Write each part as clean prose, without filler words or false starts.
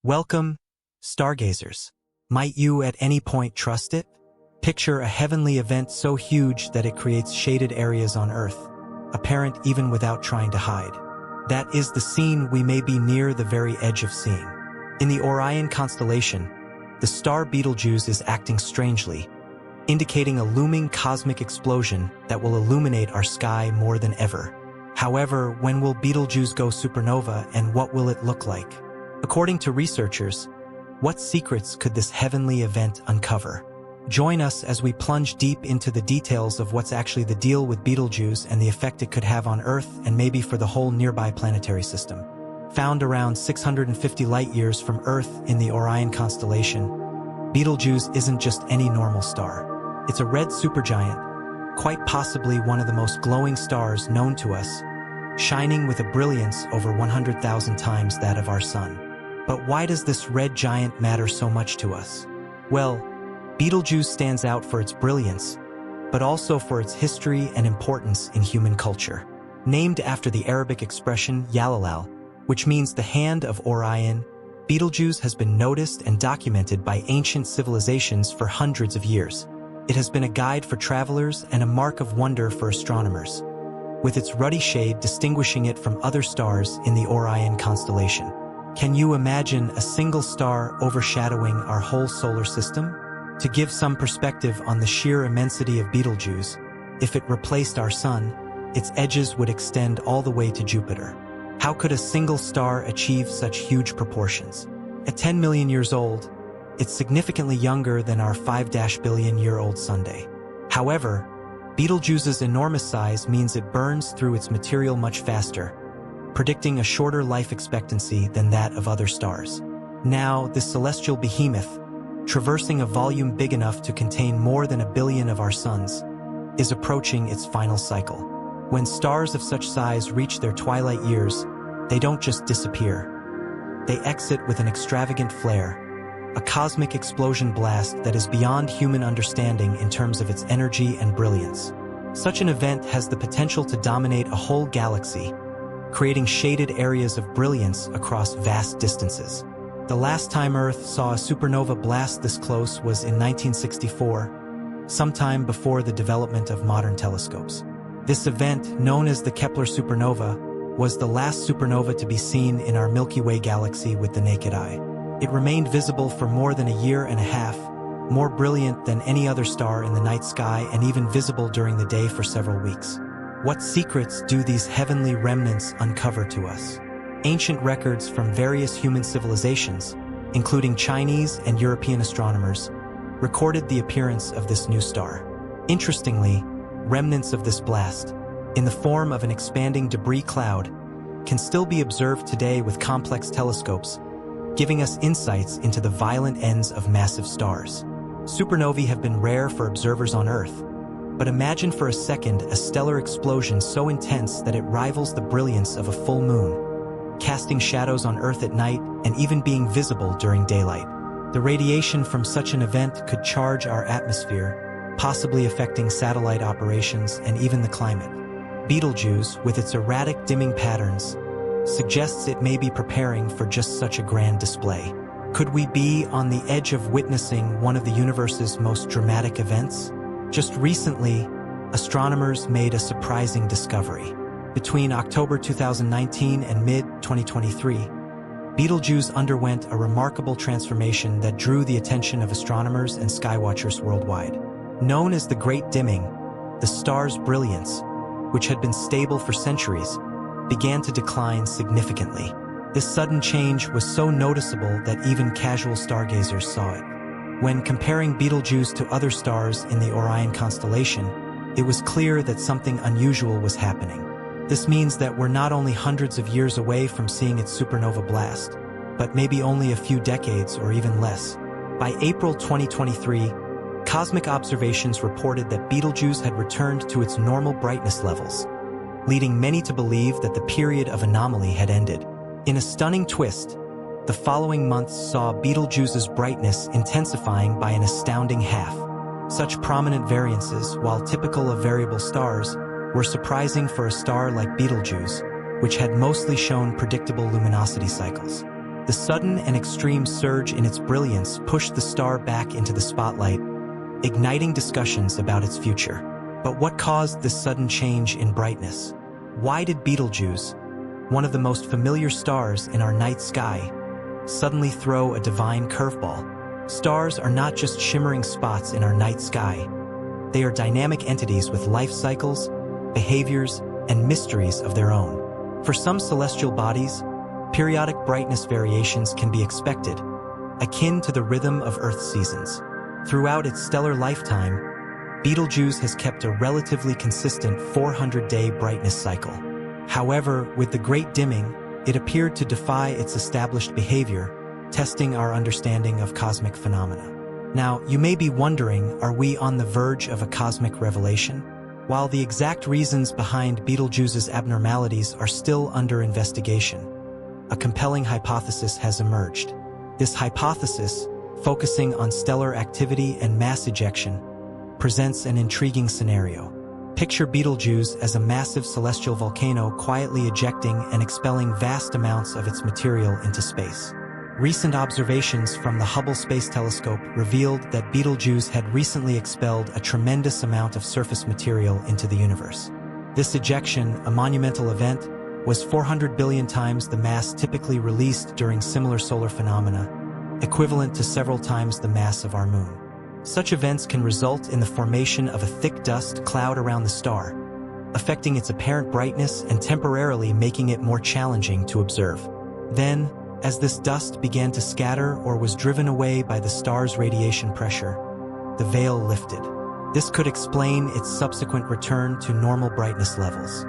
Welcome, stargazers. Might you at any point trust it? Picture a heavenly event so huge that it creates shaded areas on Earth, apparent even without trying to hide. That is the scene we may be near the very edge of seeing. In the Orion constellation, the star Betelgeuse is acting strangely, indicating a looming cosmic explosion that will illuminate our sky more than ever. However, when will Betelgeuse go supernova and what will it look like? According to researchers, what secrets could this heavenly event uncover? Join us as we plunge deep into the details of what's actually the deal with Betelgeuse and the effect it could have on Earth and maybe for the whole nearby planetary system. Found around 650 light-years from Earth in the Orion constellation, Betelgeuse isn't just any normal star. It's a red supergiant, quite possibly one of the most glowing stars known to us, shining with a brilliance over 100,000 times that of our Sun. But why does this red giant matter so much to us? Well, Betelgeuse stands out for its brilliance, but also for its history and importance in human culture. Named after the Arabic expression Yalalal, which means the hand of Orion, Betelgeuse has been noticed and documented by ancient civilizations for hundreds of years. It has been a guide for travelers and a mark of wonder for astronomers, with its ruddy shade distinguishing it from other stars in the Orion constellation. Can you imagine a single star overshadowing our whole solar system? To give some perspective on the sheer immensity of Betelgeuse, if it replaced our Sun, its edges would extend all the way to Jupiter. How could a single star achieve such huge proportions? At 10 million years old, it's significantly younger than our 5-billion-year-old Sunday. However, Betelgeuse's enormous size means it burns through its material much faster, predicting a shorter life expectancy than that of other stars. Now, this celestial behemoth, traversing a volume big enough to contain more than 1 billion of our suns, is approaching its final cycle. When stars of such size reach their twilight years, they don't just disappear. They exit with an extravagant flare, a cosmic explosion blast that is beyond human understanding in terms of its energy and brilliance. Such an event has the potential to dominate a whole galaxy, creating shaded areas of brilliance across vast distances. The last time Earth saw a supernova blast this close was in 1964, sometime before the development of modern telescopes. This event, known as the Kepler supernova, was the last supernova to be seen in our Milky Way galaxy with the naked eye. It remained visible for more than a year and a half, more brilliant than any other star in the night sky and even visible during the day for several weeks. What secrets do these heavenly remnants uncover to us? Ancient records from various human civilizations, including Chinese and European astronomers, recorded the appearance of this new star. Interestingly, remnants of this blast, in the form of an expanding debris cloud, can still be observed today with complex telescopes, giving us insights into the violent ends of massive stars. Supernovae have been rare for observers on Earth, but imagine for a second a stellar explosion so intense that it rivals the brilliance of a full moon, casting shadows on Earth at night and even being visible during daylight. The radiation from such an event could charge our atmosphere, possibly affecting satellite operations and even the climate. Betelgeuse, with its erratic dimming patterns, suggests it may be preparing for just such a grand display. Could we be on the edge of witnessing one of the universe's most dramatic events? Just recently, astronomers made a surprising discovery. Between October 2019 and mid-2023, Betelgeuse underwent a remarkable transformation that drew the attention of astronomers and skywatchers worldwide. Known as the Great Dimming, the star's brilliance, which had been stable for centuries, began to decline significantly. This sudden change was so noticeable that even casual stargazers saw it. When comparing Betelgeuse to other stars in the Orion constellation, it was clear that something unusual was happening. This means that we're not only hundreds of years away from seeing its supernova blast, but maybe only a few decades or even less. By April 2023, cosmic observations reported that Betelgeuse had returned to its normal brightness levels, leading many to believe that the period of anomaly had ended. In a stunning twist, the following months saw Betelgeuse's brightness intensifying by an astounding half. Such prominent variances, while typical of variable stars, were surprising for a star like Betelgeuse, which had mostly shown predictable luminosity cycles. The sudden and extreme surge in its brilliance pushed the star back into the spotlight, igniting discussions about its future. But what caused this sudden change in brightness? Why did Betelgeuse, one of the most familiar stars in our night sky, suddenly throw a divine curveball? Stars are not just shimmering spots in our night sky. They are dynamic entities with life cycles, behaviors, and mysteries of their own. For some celestial bodies, periodic brightness variations can be expected, akin to the rhythm of Earth's seasons. Throughout its stellar lifetime, Betelgeuse has kept a relatively consistent 400-day brightness cycle. However, with the Great Dimming, it appeared to defy its established behavior, testing our understanding of cosmic phenomena. Now, you may be wondering, are we on the verge of a cosmic revelation? While the exact reasons behind Betelgeuse's abnormalities are still under investigation, a compelling hypothesis has emerged. This hypothesis, focusing on stellar activity and mass ejection, presents an intriguing scenario. Picture Betelgeuse as a massive celestial volcano quietly ejecting and expelling vast amounts of its material into space. Recent observations from the Hubble Space Telescope revealed that Betelgeuse had recently expelled a tremendous amount of surface material into the universe. This ejection, a monumental event, was 400 billion times the mass typically released during similar solar phenomena, equivalent to several times the mass of our moon. Such events can result in the formation of a thick dust cloud around the star, affecting its apparent brightness and temporarily making it more challenging to observe. Then, as this dust began to scatter or was driven away by the star's radiation pressure, the veil lifted. This could explain its subsequent return to normal brightness levels.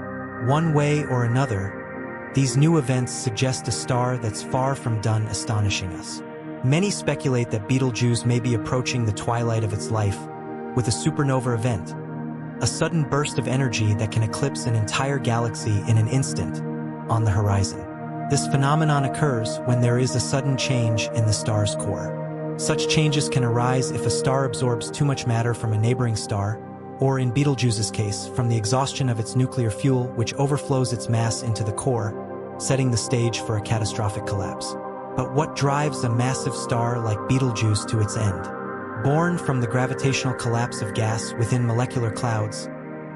One way or another, these new events suggest a star that's far from done astonishing us. Many speculate that Betelgeuse may be approaching the twilight of its life, with a supernova event, a sudden burst of energy that can eclipse an entire galaxy in an instant, on the horizon. This phenomenon occurs when there is a sudden change in the star's core. Such changes can arise if a star absorbs too much matter from a neighboring star, or in Betelgeuse's case, from the exhaustion of its nuclear fuel which overflows its mass into the core, setting the stage for a catastrophic collapse. But what drives a massive star like Betelgeuse to its end? Born from the gravitational collapse of gas within molecular clouds,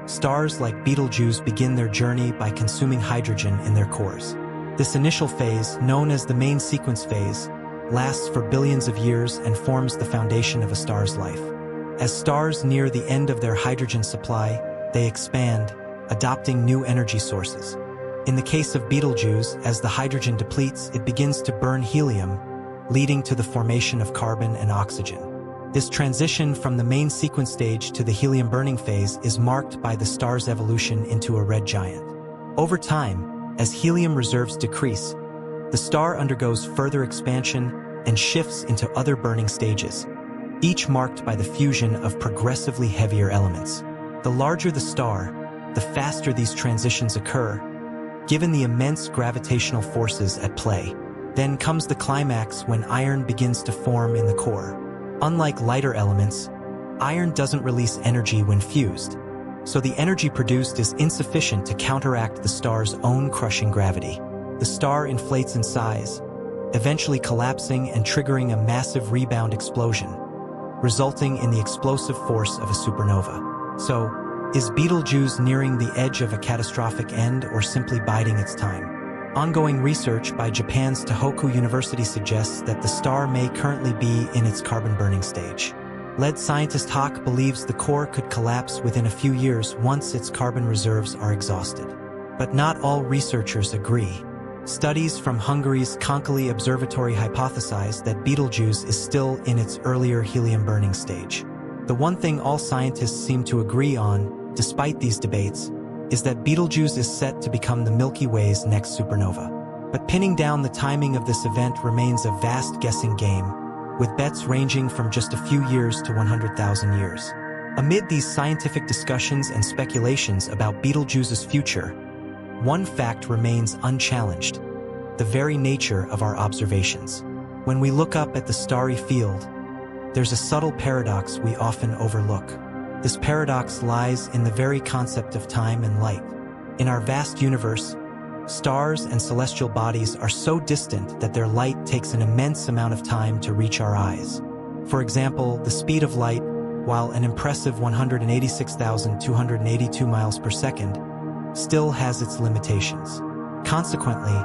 stars like Betelgeuse begin their journey by consuming hydrogen in their cores. This initial phase, known as the main sequence phase, lasts for billions of years and forms the foundation of a star's life. As stars near the end of their hydrogen supply, they expand, adopting new energy sources. In the case of Betelgeuse, as the hydrogen depletes, it begins to burn helium, leading to the formation of carbon and oxygen. This transition from the main sequence stage to the helium-burning phase is marked by the star's evolution into a red giant. Over time, as helium reserves decrease, the star undergoes further expansion and shifts into other burning stages, each marked by the fusion of progressively heavier elements. The larger the star, the faster these transitions occur, given the immense gravitational forces at play. Then comes the climax when iron begins to form in the core. Unlike lighter elements, iron doesn't release energy when fused, so the energy produced is insufficient to counteract the star's own crushing gravity. The star inflates in size, eventually collapsing and triggering a massive rebound explosion, resulting in the explosive force of a supernova. So, is Betelgeuse nearing the edge of a catastrophic end or simply biding its time? Ongoing research by Japan's Tohoku University suggests that the star may currently be in its carbon-burning stage. Lead scientist Hawk believes the core could collapse within a few years once its carbon reserves are exhausted. But not all researchers agree. Studies from Hungary's Konkoly Observatory hypothesize that Betelgeuse is still in its earlier helium-burning stage. The one thing all scientists seem to agree on, despite these debates, is that Betelgeuse is set to become the Milky Way's next supernova. But pinning down the timing of this event remains a vast guessing game, with bets ranging from just a few years to 100,000 years. Amid these scientific discussions and speculations about Betelgeuse's future, one fact remains unchallenged: the very nature of our observations. When we look up at the starry field, there's a subtle paradox we often overlook. This paradox lies in the very concept of time and light. In our vast universe, Stars and celestial bodies are so distant that their light takes an immense amount of time to reach our eyes. For example, the speed of light, while an impressive 186,282 miles per second, still has its limitations. Consequently,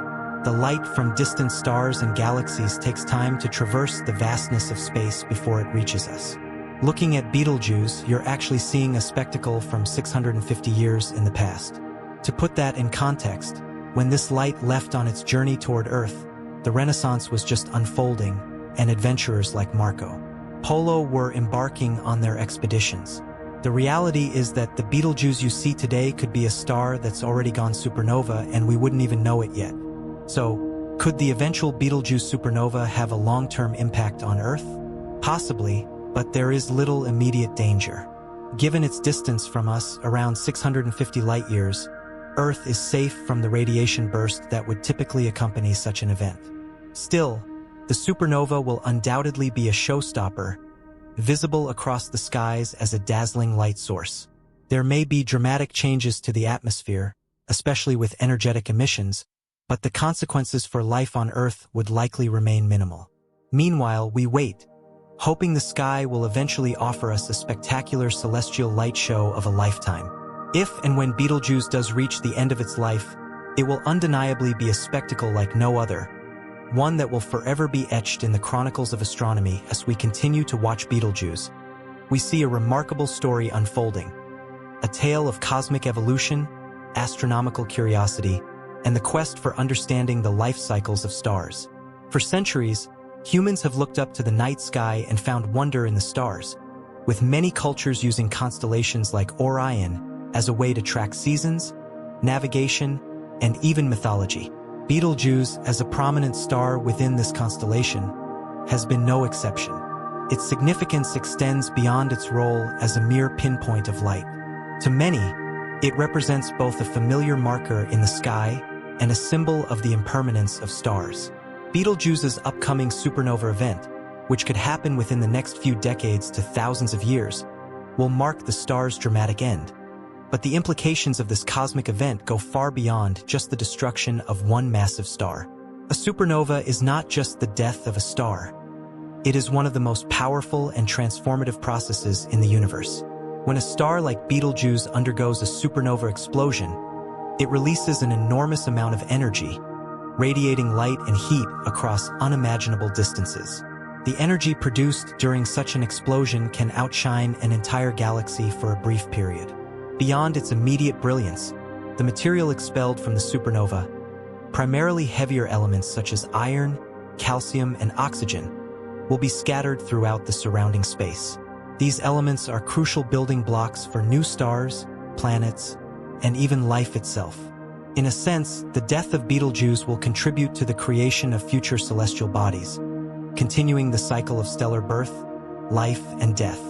the light from distant stars and galaxies takes time to traverse the vastness of space before it reaches us. Looking at Betelgeuse, you're actually seeing a spectacle from 650 years in the past. To put that in context, when this light left on its journey toward Earth, the Renaissance was just unfolding, and adventurers like Marco Polo were embarking on their expeditions. The reality is that the Betelgeuse you see today could be a star that's already gone supernova and we wouldn't even know it yet. So, could the eventual Betelgeuse supernova have a long-term impact on Earth? Possibly, but there is little immediate danger. Given its distance from us, around 650 light-years, Earth is safe from the radiation burst that would typically accompany such an event. Still, the supernova will undoubtedly be a showstopper, visible across the skies as a dazzling light source. There may be dramatic changes to the atmosphere, especially with energetic emissions, but the consequences for life on Earth would likely remain minimal. Meanwhile, we wait, hoping the sky will eventually offer us a spectacular celestial light show of a lifetime. If and when Betelgeuse does reach the end of its life, it will undeniably be a spectacle like no other, one that will forever be etched in the chronicles of astronomy. As we continue to watch Betelgeuse, we see a remarkable story unfolding, a tale of cosmic evolution, astronomical curiosity, and the quest for understanding the life cycles of stars. For centuries, humans have looked up to the night sky and found wonder in the stars, with many cultures using constellations like Orion as a way to track seasons, navigation, and even mythology. Betelgeuse, as a prominent star within this constellation, has been no exception. Its significance extends beyond its role as a mere pinpoint of light. To many, it represents both a familiar marker in the sky and a symbol of the impermanence of stars. Betelgeuse's upcoming supernova event, which could happen within the next few decades to thousands of years, will mark the star's dramatic end. But the implications of this cosmic event go far beyond just the destruction of one massive star. A supernova is not just the death of a star. It is one of the most powerful and transformative processes in the universe. When a star like Betelgeuse undergoes a supernova explosion, it releases an enormous amount of energy, radiating light and heat across unimaginable distances. The energy produced during such an explosion can outshine an entire galaxy for a brief period. Beyond its immediate brilliance, the material expelled from the supernova, primarily heavier elements such as iron, calcium, and oxygen, will be scattered throughout the surrounding space. These elements are crucial building blocks for new stars, planets, and even life itself. In a sense, the death of Betelgeuse will contribute to the creation of future celestial bodies, continuing the cycle of stellar birth, life, and death.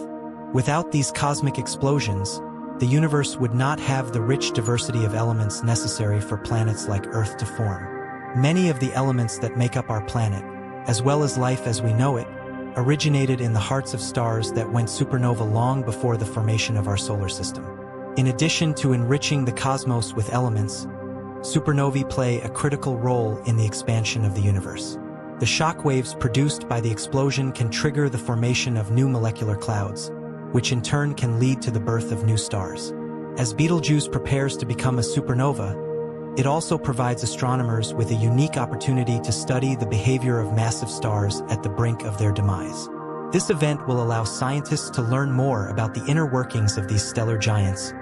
Without these cosmic explosions, the universe would not have the rich diversity of elements necessary for planets like Earth to form. Many of the elements that make up our planet, as well as life as we know it, originated in the hearts of stars that went supernova long before the formation of our solar system. In addition to enriching the cosmos with elements, supernovae play a critical role in the expansion of the universe. The shock waves produced by the explosion can trigger the formation of new molecular clouds, which in turn can lead to the birth of new stars. As Betelgeuse prepares to become a supernova, it also provides astronomers with a unique opportunity to study the behavior of massive stars at the brink of their demise. This event will allow scientists to learn more about the inner workings of these stellar giants,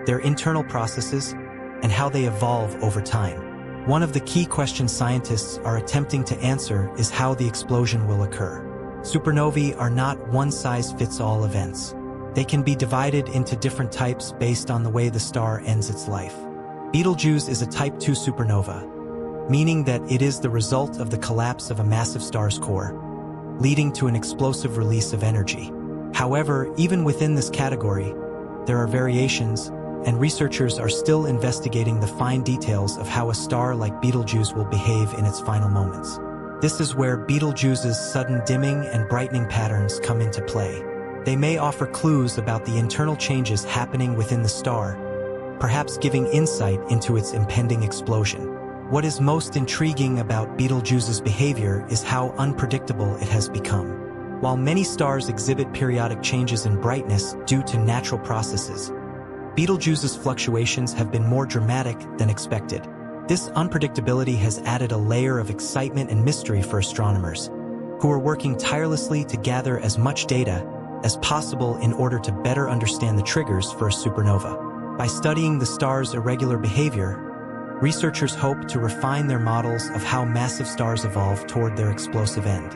their internal processes, and how they evolve over time. One of the key questions scientists are attempting to answer is how the explosion will occur. Supernovae are not one-size-fits-all events. They can be divided into different types based on the way the star ends its life. Betelgeuse is a Type 2 supernova, meaning that it is the result of the collapse of a massive star's core, leading to an explosive release of energy. However, even within this category, there are variations, and researchers are still investigating the fine details of how a star like Betelgeuse will behave in its final moments. This is where Betelgeuse's sudden dimming and brightening patterns come into play. They may offer clues about the internal changes happening within the star, perhaps giving insight into its impending explosion. What is most intriguing about Betelgeuse's behavior is how unpredictable it has become. While many stars exhibit periodic changes in brightness due to natural processes, Betelgeuse's fluctuations have been more dramatic than expected. This unpredictability has added a layer of excitement and mystery for astronomers, who are working tirelessly to gather as much data as possible in order to better understand the triggers for a supernova. By studying the star's irregular behavior, researchers hope to refine their models of how massive stars evolve toward their explosive end.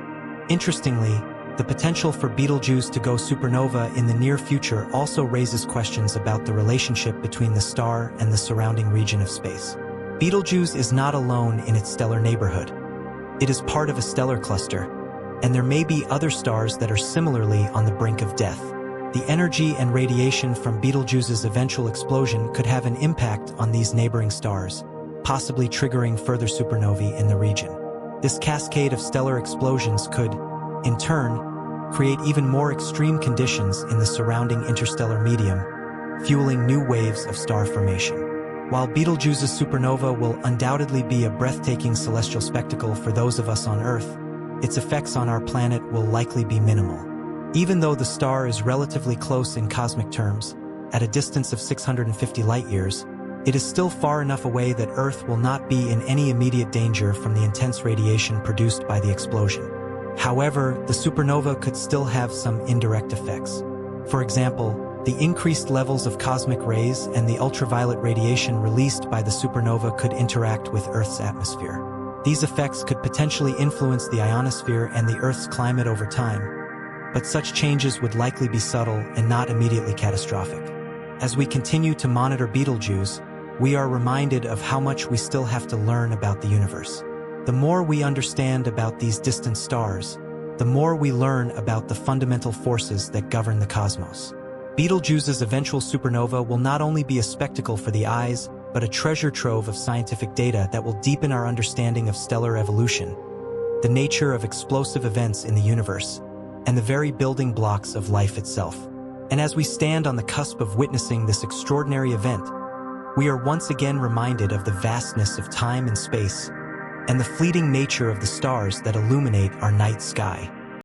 Interestingly, the potential for Betelgeuse to go supernova in the near future also raises questions about the relationship between the star and the surrounding region of space. Betelgeuse is not alone in its stellar neighborhood. It is part of a stellar cluster, and there may be other stars that are similarly on the brink of death. The energy and radiation from Betelgeuse's eventual explosion could have an impact on these neighboring stars, possibly triggering further supernovae in the region. This cascade of stellar explosions could, in turn, create even more extreme conditions in the surrounding interstellar medium, fueling new waves of star formation. While Betelgeuse's supernova will undoubtedly be a breathtaking celestial spectacle for those of us on Earth, its effects on our planet will likely be minimal. Even though the star is relatively close in cosmic terms, at a distance of 650 light-years, it is still far enough away that Earth will not be in any immediate danger from the intense radiation produced by the explosion. However, the supernova could still have some indirect effects. For example, the increased levels of cosmic rays and the ultraviolet radiation released by the supernova could interact with Earth's atmosphere. These effects could potentially influence the ionosphere and the Earth's climate over time, but such changes would likely be subtle and not immediately catastrophic. As we continue to monitor Betelgeuse, we are reminded of how much we still have to learn about the universe. The more we understand about these distant stars, the more we learn about the fundamental forces that govern the cosmos. Betelgeuse's eventual supernova will not only be a spectacle for the eyes, but a treasure trove of scientific data that will deepen our understanding of stellar evolution, the nature of explosive events in the universe, and the very building blocks of life itself. And as we stand on the cusp of witnessing this extraordinary event, we are once again reminded of the vastness of time and space, and the fleeting nature of the stars that illuminate our night sky.